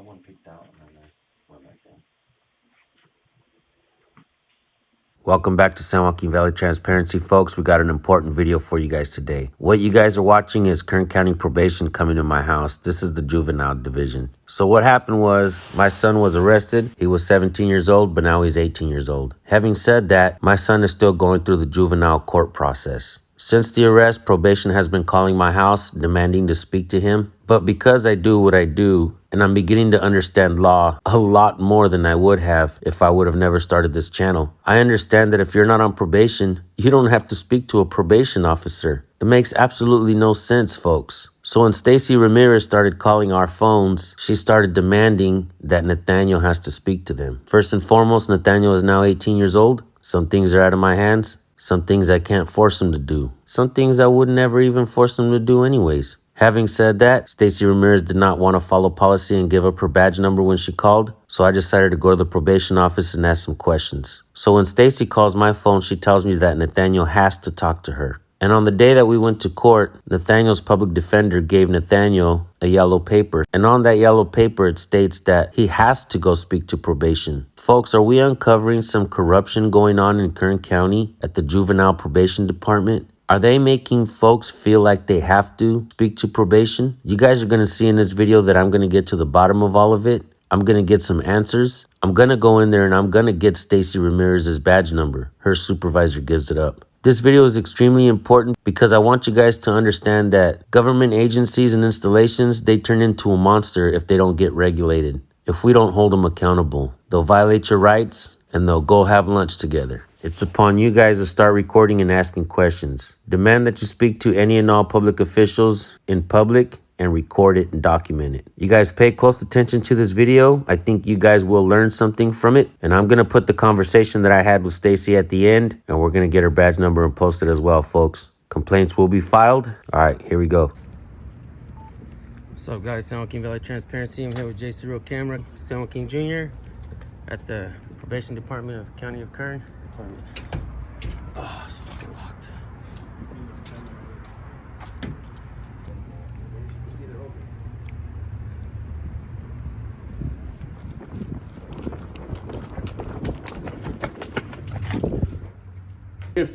had one picked out and then I went back in. Welcome back to San Joaquin Valley Transparency, folks. We got an important video for you guys today. What you guys are watching is Kern County Probation coming to my house. This is the juvenile division. So what happened was my son was arrested. He was 17 years old, but now he's 18 years old. Having said that, my son is still going through the juvenile court process. Since the arrest, probation has been calling my house, demanding to speak to him. But because I do what I do, and I'm beginning to understand law a lot more than I would have if I would have never started this channel, I understand that if you're not on probation, you don't have to speak to a probation officer. It makes absolutely no sense, folks. So when Stacy Ramirez started calling our phones, she started demanding that Nathaniel has to speak to them. First and foremost, Nathaniel is now 18 years old. Some things are out of my hands. Some things I can't force him to do. Some things I would never even force him to do anyways. Having said that, Stacy Ramirez did not want to follow policy and give up her badge number when she called, so I decided to go to the probation office and ask some questions. So when Stacy calls my phone, she tells me that Nathaniel has to talk to her. And on the day that we went to court, Nathaniel's public defender gave Nathaniel a yellow paper. And on that yellow paper, it states that he has to go speak to probation. Folks, are we uncovering some corruption going on in Kern County at the Juvenile Probation Department? Are they making folks feel like they have to speak to probation? You guys are going to see in this video that I'm going to get to the bottom of all of it. I'm going to get some answers. I'm going to go in there and I'm going to get Stacy Ramirez's badge number. Her supervisor gives it up. This video is extremely important because I want you guys to understand that government agencies and installations, they turn into a monster if they don't get regulated. If we don't hold them accountable, they'll violate your rights and they'll go have lunch together. It's upon you guys to start recording and asking questions. Demand that you speak to any and all public officials in public and record it and document it. You guys pay close attention to this video. I think you guys will learn something from it. And I'm going to put the conversation that I had with Stacy at the end, and we're going to get her badge number and post it as well, folks. Complaints will be filed. All right, here we go. What's up, guys? San Joaquin Valley Transparency. I'm here with JC Real Camera, San Joaquin Jr. at the Probation Department of the County of Kern. Oh, it's fucking locked.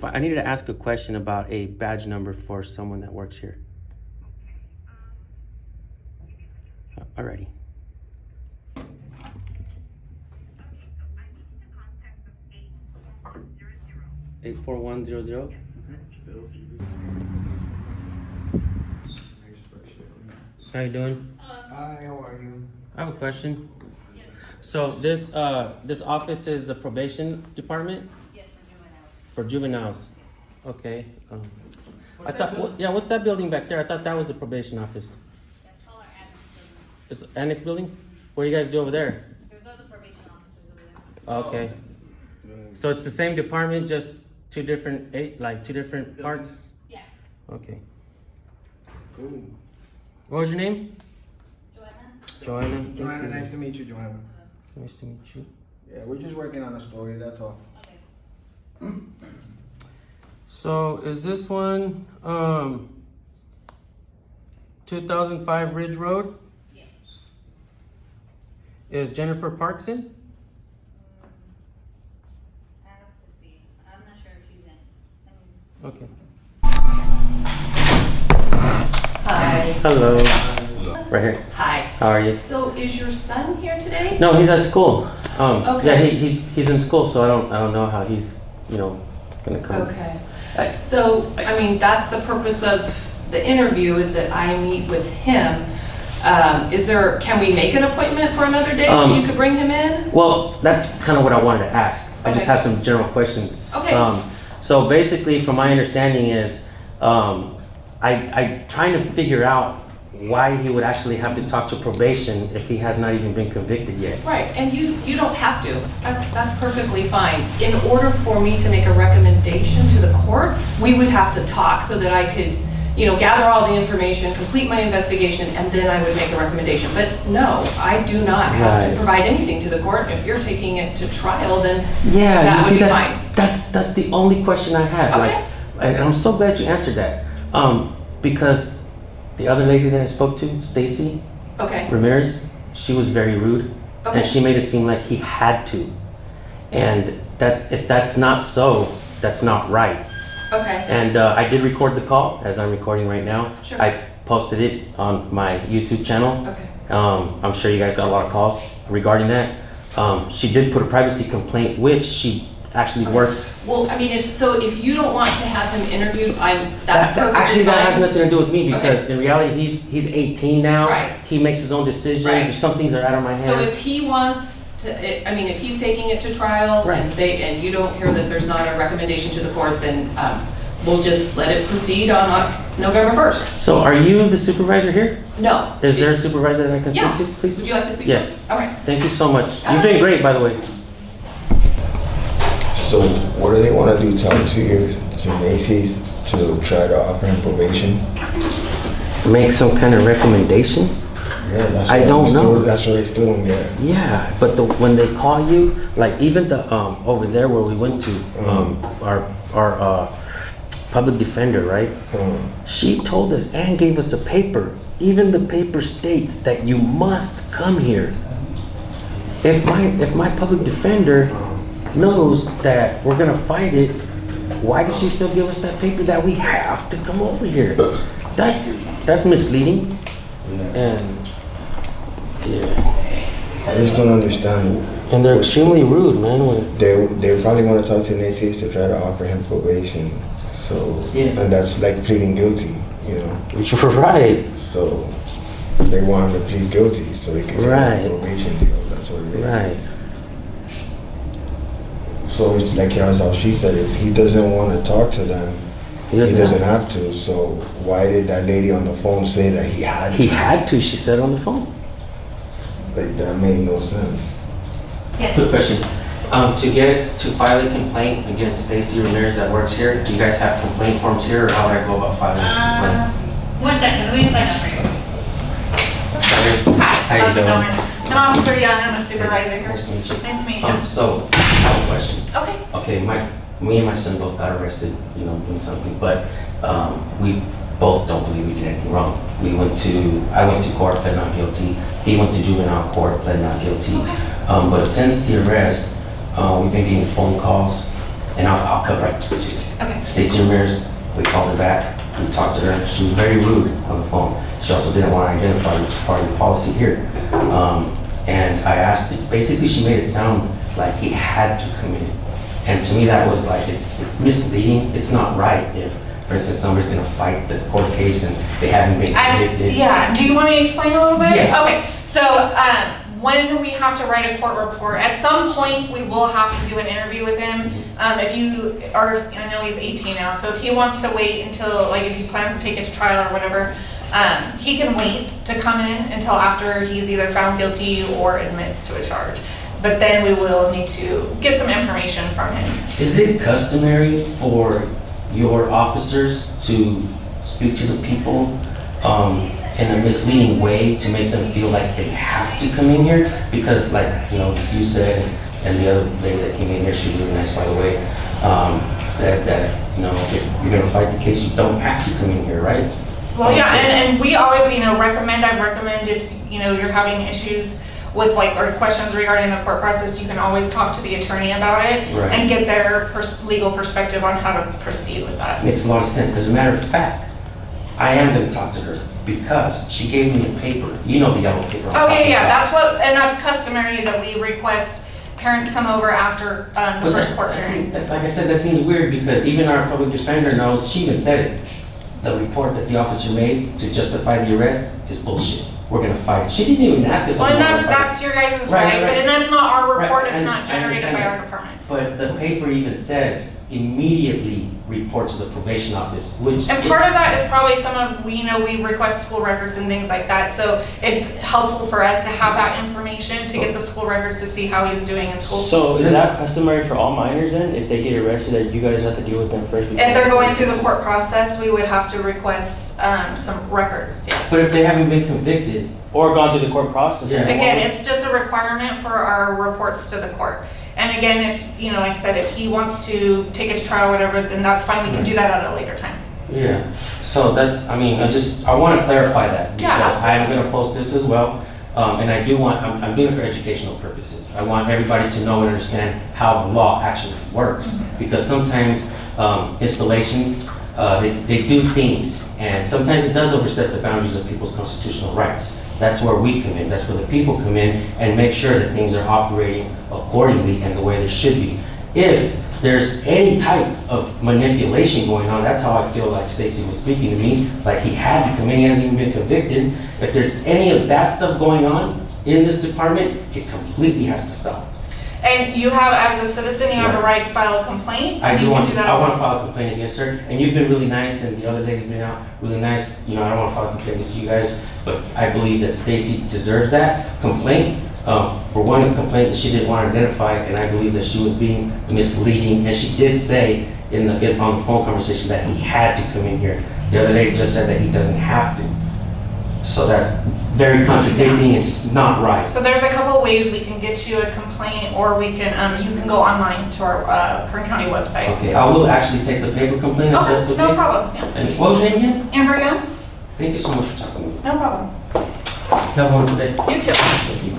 I needed to ask a question about a badge number for someone that works here. Alrighty. 84100. How you doing? Hi, how are you? I have a question. So this office is the probation department? Yes, For juveniles. Okay. I thought, what's that building back there? I thought that was the probation office. that's all our admin building. It's annex building? What do you guys do over there? There's other probation officers over there. Okay. So it's the same department, just two different parts? Yeah. Okay. Cool. What was your name? Joanna? Joanna. Thank Joanna, you. nice to meet you, Joanna. Nice to meet you. Yeah, we're just working on a story, that's all. Okay. So is this one 2005 Ridge Road? Yes. Is Jennifer Parks in? I have to see. I'm not sure if she's in. Okay. Hi. Hello. Right here. Hi. How are you? So is your son here today? No, he's at school. Okay. Yeah, he's in school, so I don't know how he's gonna come. Okay. So, I mean, that's the purpose of the interview, is that I meet with him. Can we make an appointment for another day that you could bring him in? Well, that's kind of what I wanted to ask. I just Okay. have some general questions. Okay. So basically, from my understanding is, I trying to figure out why he would actually have to talk to probation if he has not even been convicted yet. Right, and you don't have to. That's perfectly fine. In order for me to make a recommendation to the court, we would have to talk so that I could, gather all the information, complete my investigation, and then I would make a recommendation. But no, I do not have Right. to provide anything to the court. If you're taking it to trial, then Yeah, that you would see, be fine. that's the only question I had. Okay. And I'm so glad you answered that. Because the other lady that I spoke to, Stacy Okay. Ramirez, she was very rude, Okay. and she made it seem like he had to. And that if that's not so, that's not right. Okay. And I did record the call, as I'm recording right now. Sure. I posted it on my YouTube channel. Okay. I'm sure you guys got a lot of calls regarding that. She did put a privacy complaint, which she actually works. Well, I mean, if you don't want to have him interviewed, that's perfectly Actually, fine. that has nothing to do with me because Okay. in reality, he's 18 now. Right. He makes his own decisions. Right. If some things are out of my hands. So if he wants to, if he's taking it to trial Right. and you don't care that there's not a recommendation to the court, then we'll just let it proceed on November 1st. So are you the supervisor here? No. Is there a supervisor that I can Yeah. speak to, please? Would you like to speak? Yes. Okay. Thank you so much. You've been great, by the way. So what do they want to do? Talk to Macy's to try to offer him probation? Make some kind of recommendation? Yeah, that's I what don't know. That's what I still don't get. Yeah, but when they call you, like even the over there where we went to, our public defender, right? She told us and gave us a paper. Even the paper states that you must come here. If my public defender knows that we're gonna fight it, why does she still give us that paper that we have to come over here? That's misleading. Yeah. And yeah. I just don't understand. And they're extremely rude, man. When They probably want to talk to Macy's to try to offer him probation. So Yeah. and that's like pleading guilty, you know. you're right, So they want him to plead guilty so he can get Right. a probation deal. That's what it is. right. So it's like how she said, if he doesn't want to talk to them, He he doesn't have. have to. So why did that lady on the phone say that he had to? He had to. She said on the phone. Like that made no sense. Yes. Quick question. To file a complaint against Stacy Ramirez that works here, do you guys have complaint forms here, or how would I go about filing a complaint? 1 second, let me find out for you. Hi, How you how's it doing? going? I'm Officer Young, I'm a supervisor here. Nice to meet you. Nice to meet you. So, I have a question. Okay. Okay, me and my son both got arrested, doing something, but we both don't believe we did anything wrong. I went to court, pled not guilty. He went to juvenile court, pled not guilty. Okay. But since the arrest, we've been getting phone calls, and I'll cut right to the chase. Okay. Stacy Ramirez, we called her back, we talked to her. She was very rude on the phone. She also didn't want to identify, which is part of the policy here. And I asked, basically she made it sound like he had to come in. And to me that was like, it's misleading. It's not right if, for instance, somebody's gonna fight the court case and they haven't been convicted. Yeah, do you want to explain a little bit? Yeah. Okay, so when we have to write a court report, at some point we will have to do an interview with him. If you are, I know he's 18 now, so if he wants to wait until, like if he plans to take it to trial or whatever, he can wait to come in until after he's either found guilty or admits to a charge. But then we will need to get some information from him. Is it customary for your officers to speak to the people in a misleading way to make them feel like they have to come in here? Because like, you said, and the other lady that came in here, she was really nice, by the way, said that, if you're gonna fight the case, you don't have to come in here, right? Well, yeah, and we always, I recommend if, you're having issues with or questions regarding the court process, you can always talk to the attorney about it Right. and get their legal perspective on how to proceed with that. Makes a lot of sense. As a matter of fact, I am gonna talk to her because she gave me a paper. You know the yellow paper I'm Oh, talking yeah, about. that's customary that we request parents come over after the But first court that hearing. like I said, that seems weird because even our public defender knows, she even said it. The report that the officer made to justify the arrest is bullshit. We're gonna fight it. She didn't even ask us. if Well, we and were gonna fight that's your guys' Right, right, right. and that's not our report, Right, it's I not understand generated by that. our department. But the paper even says immediately report to the probation office, which. And part of that is probably some of, we request school records and things like that, so it's helpful for us to have that information to get the school records to see how he's doing in school. So is that customary for all minors then? If they get arrested, that you guys have to deal with them first? If they're going through the court process, we would have to request some records, yes. But if they haven't been convicted, Or gone through the court process? Yeah. Again, it's just a requirement for our reports to the court. And again, if, like I said, if he wants to take it to trial or whatever, then that's fine, we can do that at a later time. yeah. So that's, I want to clarify that Yeah, because I'm gonna post this as well. And I do want, I'm doing it for educational purposes. I want everybody to know and understand how the law actually works. Because sometimes installations, they do things, and sometimes it does overstep the boundaries of people's constitutional rights. That's where we come in. That's where the people come in and make sure that things are operating accordingly and the way they should be. If there's any type of manipulation going on, that's how I feel like Stacy was speaking to me, like he had to come in, he hasn't even been convicted. If there's any of that stuff going on in this department, it completely has to stop. And you have, as a citizen, you have a right to file a complaint? I and do you can want, do that I as want to well? file a complaint against her, and you've been really nice, and the other lady's been out really nice. You know, I don't want to file a complaint against you guys, but I believe that Stacy deserves that complaint. For one, a complaint that she didn't want to identify, and I believe that she was being misleading, and she did say on the phone conversation that he had to come in here. The other lady just said that he doesn't have to. So it's very contradicting, it's not right. So there's a couple of ways we can get you a complaint, or we can, you can go online to our Kern County website. Okay, I will actually take the paper complaint if that's okay. No problem, yeah. And what was your name again? Amber Young? Thank you so much for talking to me. No problem. Have a wonderful day. You too. Thank you.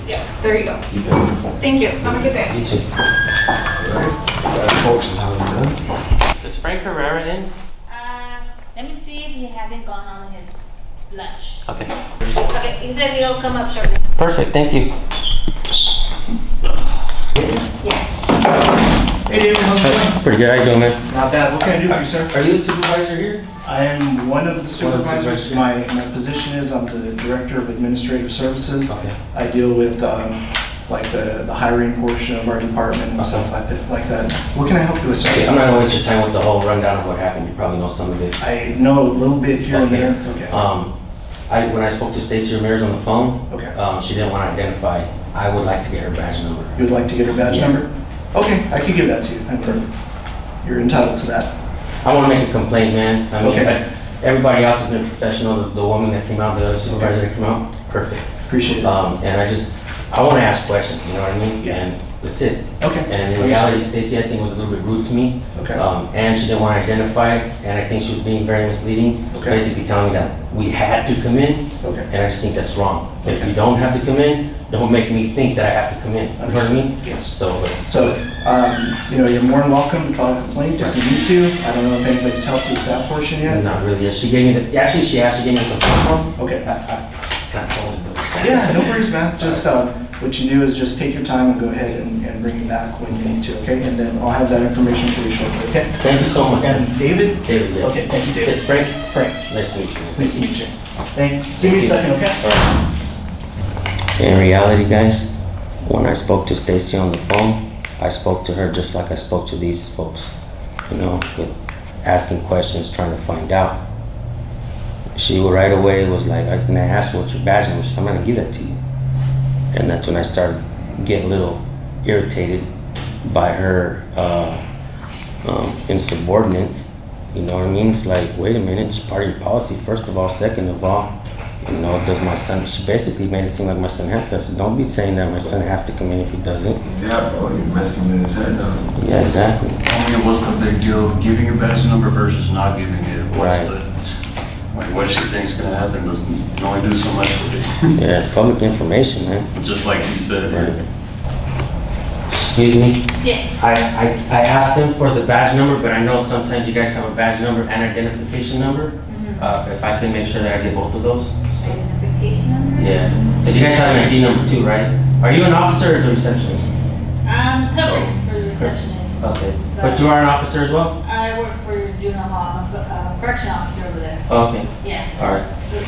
Yeah, there you go. You bet. Thank you. Have a good day. You too. That folks is how it's done. Is Frank Herrera in? Let me see if he hasn't gone on his lunch. Okay. Okay, he said he'll come up shortly. Perfect, thank you. Yeah. Hey David, how's it going? Pretty good, how you doing, man? Not bad. What can I do for you, sir? Are you the supervisor here? I am one of the supervisors. supervisors. My position is I'm the Director of Administrative Services. Okay. I deal with like the hiring portion of our department and stuff like that. What can I help you with, Okay, sir? I'm not gonna waste your time with the whole rundown of what happened, you probably know some of it. I know a little bit here and there. Okay. When I spoke to Stacy Ramirez on the phone, Okay. she didn't want to identify. I would like to get her badge number. You would like to get her badge Yeah. number? Okay, I can give that to you. I'm perfect. You're entitled to that. I want to make a complaint, man. I mean, Okay. everybody else has been professional. The woman that came out, the other supervisor that came out, perfect. Appreciate it. And I want to ask questions, you know what I mean? Yeah. And that's it. Okay. And in reality, Stacy, I think, was a little bit rude to me. Okay. And she didn't want to identify, and I think she was being very misleading. Okay. Basically telling me that we had to come in, Okay. and I just think that's wrong. If Okay. you don't have to come in, don't make me think that I have to come in. You know what I mean? Yes. So, So, you're more than welcome to file a complaint if you need to. I don't know if anybody's helped you with that portion yet. not really. She gave me actually she gave me a complaint form. Okay. It's kind of folded, but. Yeah, no worries, man. Just, what you do is just take your time and go ahead and bring it back when you need to, okay? And then I'll have that information for you shortly, okay? Thank you so much. And David? David, yeah. Okay, thank you, David. Frank? Frank, Nice to meet you. nice to meet you. Thanks. Give me a second, okay? In reality, guys, when I spoke to Stacy on the phone, I spoke to her just like I spoke to these folks, you know, with asking questions, trying to find out. She right away was like, I asked you what's your badge number. She said, I'm gonna give that to you. And that's when I started getting a little irritated by her insubordinates. You know what I mean? It's like, wait a minute, it's part of your policy, first of all. Second of all, you know, does my son, she basically made it seem like my son has to. So don't be saying that my son has to come in if he doesn't. Yeah, bro, you're messing with his head up. Yeah, exactly. I mean, what's the big deal of giving your badge number versus not giving it? What's Right. the, like, what she thinks gonna happen doesn't only do so much with it. Yeah, it's public information, man. Just like he said. Right. Excuse me? Yes. I asked him for the badge number, but I know sometimes you guys have a badge number and identification number. If I can make sure that I get both of those. Identification number? Yeah, because you guys have an ID number too, right? Are you an officer or the receptionist? Coverage for the receptionist. Okay, but you are an officer as well? I work for juvenile hall, I'm a correction officer over there. Okay, Yeah. all right. But,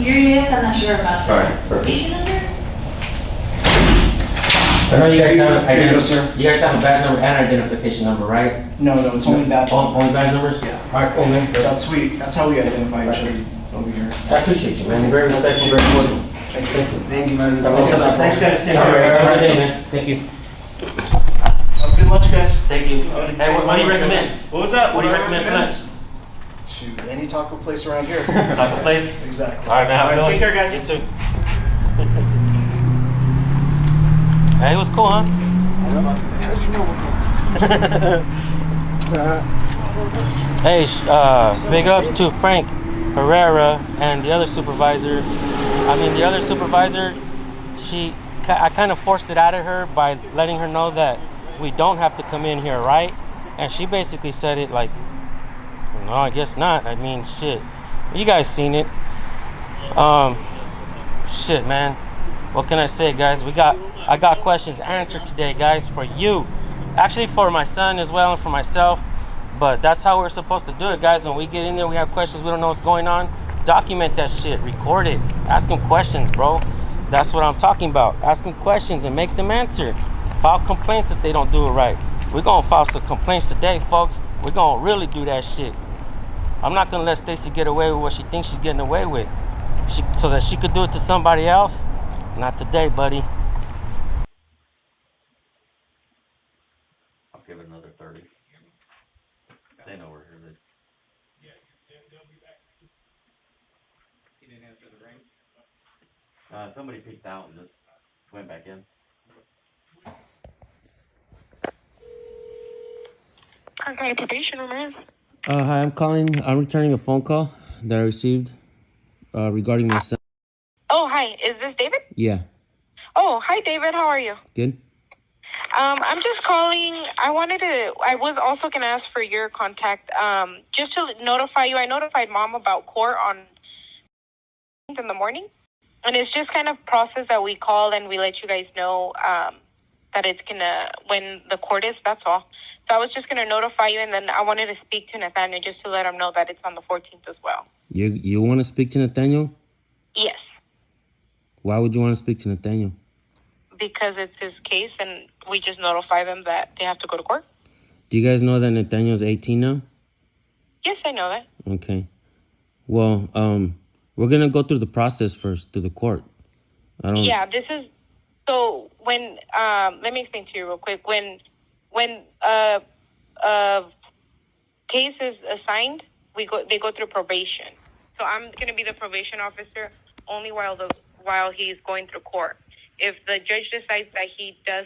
here he is, I'm not sure about the All right, perfect. identification number. I know you guys have Here you go, sir. you guys have a badge number and identification number, right? No, it's only badge. Only badge numbers? Yeah. All right, cool, man. So that's how we identify each other over here. I appreciate you, man. You're very respectful, very important. Thank Thank you. you. Thank you, man. Thanks, guys. Take All right, care. have a good day, man. Thank you. Have a good lunch, guys. Thank you. Hey, what do you recommend? What was that? What do you recommend for lunch? To any taco place around here. Taco place? Exactly. All right, man. Have a good one. Take care, guys. You too. Hey, it was cool, huh? Hey, big ups to Frank Herrera and the other supervisor. The other supervisor, I kind of forced it out of her by letting her know that we don't have to come in here, right? And she basically said it like, no, I guess not. I mean, shit. You guys seen it. Shit, man. What can I say, guys? I got questions answered today, guys, for you. Actually, for my son as well and for myself. But that's how we're supposed to do it, guys. When we get in there, we have questions, we don't know what's going on. Document that shit. Record it. Ask them questions, bro. That's what I'm talking about. Ask them questions and make them answer. File complaints if they don't do it right. We're going to file some complaints today, folks. We're going to really do that shit. I'm not going to let Stacy get away with what she thinks she's getting away with. So that she could do it to somebody else. Not today, buddy. I'll give it another 30. They know we're here. He didn't answer the ring? Somebody peeked out and just went back in. Okay, probation room. Hi, I'm returning a phone call that I received regarding my son. Oh, hi. Is this David? Yeah. Oh, hi, David. How are you? Good. I'm just calling. I was also going to ask for your contact, just to notify you. I notified Mom about court on in the morning. And it's just kind of process that we call and we let you guys know that it's when the court is, that's all. So I was just going to notify you, and then I wanted to speak to Nathaniel just to let him know that it's on the 14th as well. You want to speak to Nathaniel? Yes. Why would you want to speak to Nathaniel? Because it's his case, and we just notify them that they have to go to court. Do you guys know that Nathaniel's 18 now? Yes, I know that. Okay. Well, we're going to go through the process first, through the court. Yeah, this is... So, when... let me explain to you real quick. When a case is assigned, they go through probation. So I'm going to be the probation officer only while he's going through court. If the judge decides that he does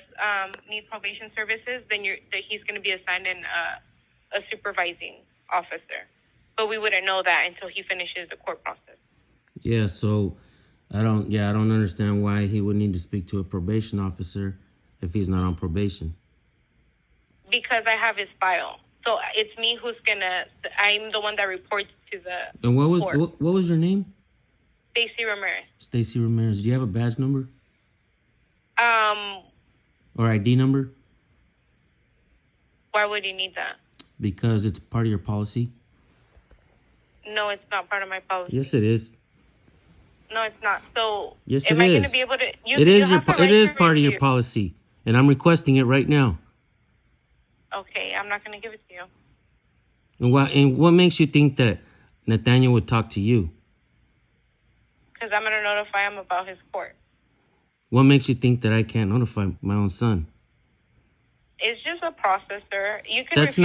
need probation services, then he's going to be assigned a supervising officer. But we wouldn't know that until he finishes the court process. Yeah, so I don't understand why he would need to speak to a probation officer if he's not on probation. Because I have his file. So it's me I'm the one that reports to the And what court. was your name? Stacy Ramirez. Stacy Ramirez. Do you have a badge number? Or ID number? Why would you need that? Because it's part of your policy. No, it's not part of my policy. Yes, it is. No, it's not. So yes, it am I going is. to be able to... It is part of your policy, and I'm requesting it right now. Okay, I'm not going to give it to you. And what makes you think that Nathaniel would talk to you? Because I'm going to notify him about his court. What makes you think that I can't notify my own son? It's just a process, sir. You can That's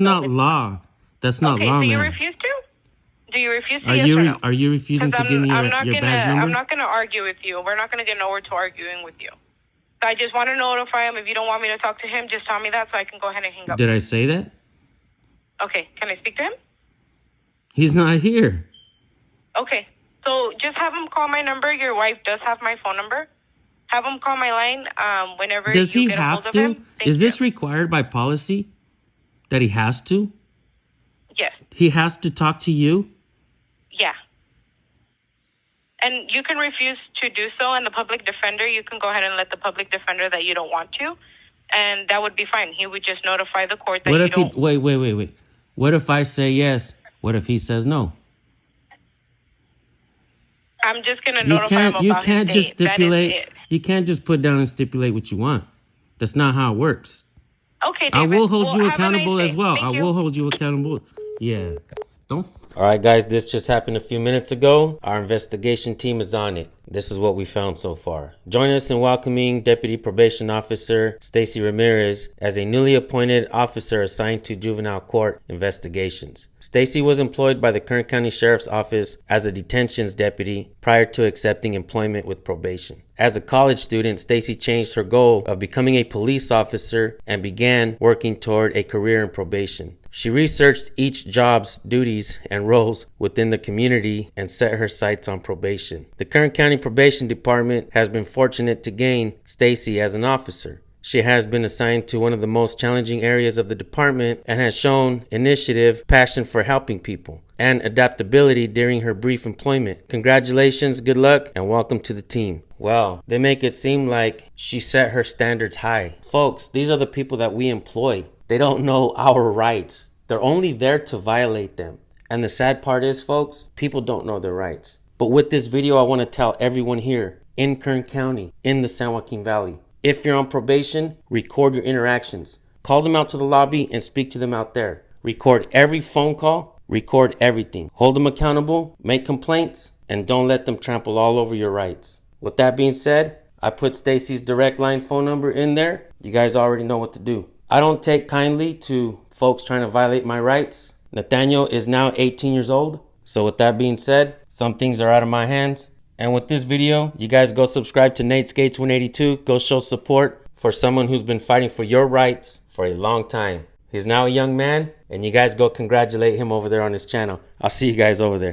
not law. That's not law, so man. you refuse to? Do you refuse to? Are you refusing to give me your badge number? I'm not going to argue with you. We're not going to get nowhere to arguing with you. So I just want to notify him. If you don't want me to talk to him, just tell me that so I can go ahead and hang up. Did I say that? Okay. Can I speak to him? He's not here. Okay. So just have him call my number. Your wife does have my phone number. Have him call my line whenever Does he get a hold have of to? him. Is this required by policy that he has to? Yes. He has to talk to you? Yeah. And you can refuse to do so, and the public defender, you can go ahead and let the public defender that you don't want to, and that would be fine. He would just notify the court that What you if don't... Wait. What if I say yes? What if he says no? I'm just going to notify him about You can't his just date. stipulate. That is it. You can't just put down and stipulate what you want. That's not how it works. Okay, David. I will hold you have a accountable nice as day. well. Thank I you. will hold you accountable. Yeah. All right, guys, this just happened a few minutes ago. Our investigation team is on it. This is what we found so far. Join us in welcoming Deputy Probation Officer Stacy Ramirez as a newly appointed officer assigned to juvenile court investigations. Stacy was employed by the Kern County Sheriff's Office as a detentions deputy prior to accepting employment with probation. As a college student, Stacy changed her goal of becoming a police officer and began working toward a career in probation. She researched each job's duties and roles within the community and set her sights on probation. The Kern County Probation Department has been fortunate to gain Stacy as an officer. She has been assigned to one of the most challenging areas of the department and has shown initiative, passion for helping people, and adaptability during her brief employment. Congratulations, good luck, and welcome to the team. Well, they make it seem like she set her standards high. Folks, these are the people that we employ. They don't know our rights. They're only there to violate them. And the sad part is, folks, people don't know their rights. But with this video, I want to tell everyone here in Kern County, in the San Joaquin Valley, if you're on probation, record your interactions. Call them out to the lobby and speak to them out there. Record every phone call, record everything. Hold them accountable, make complaints, and don't let them trample all over your rights. With that being said, I put Stacy's direct line phone number in there. You guys already know what to do. I don't take kindly to folks trying to violate my rights. Nathaniel is now 18 years old. So with that being said, some things are out of my hands. And with this video, you guys go subscribe to Nate Skates 182. Go show support for someone who's been fighting for your rights for a long time. He's now a young man, and you guys go congratulate him over there on his channel. I'll see you guys over there.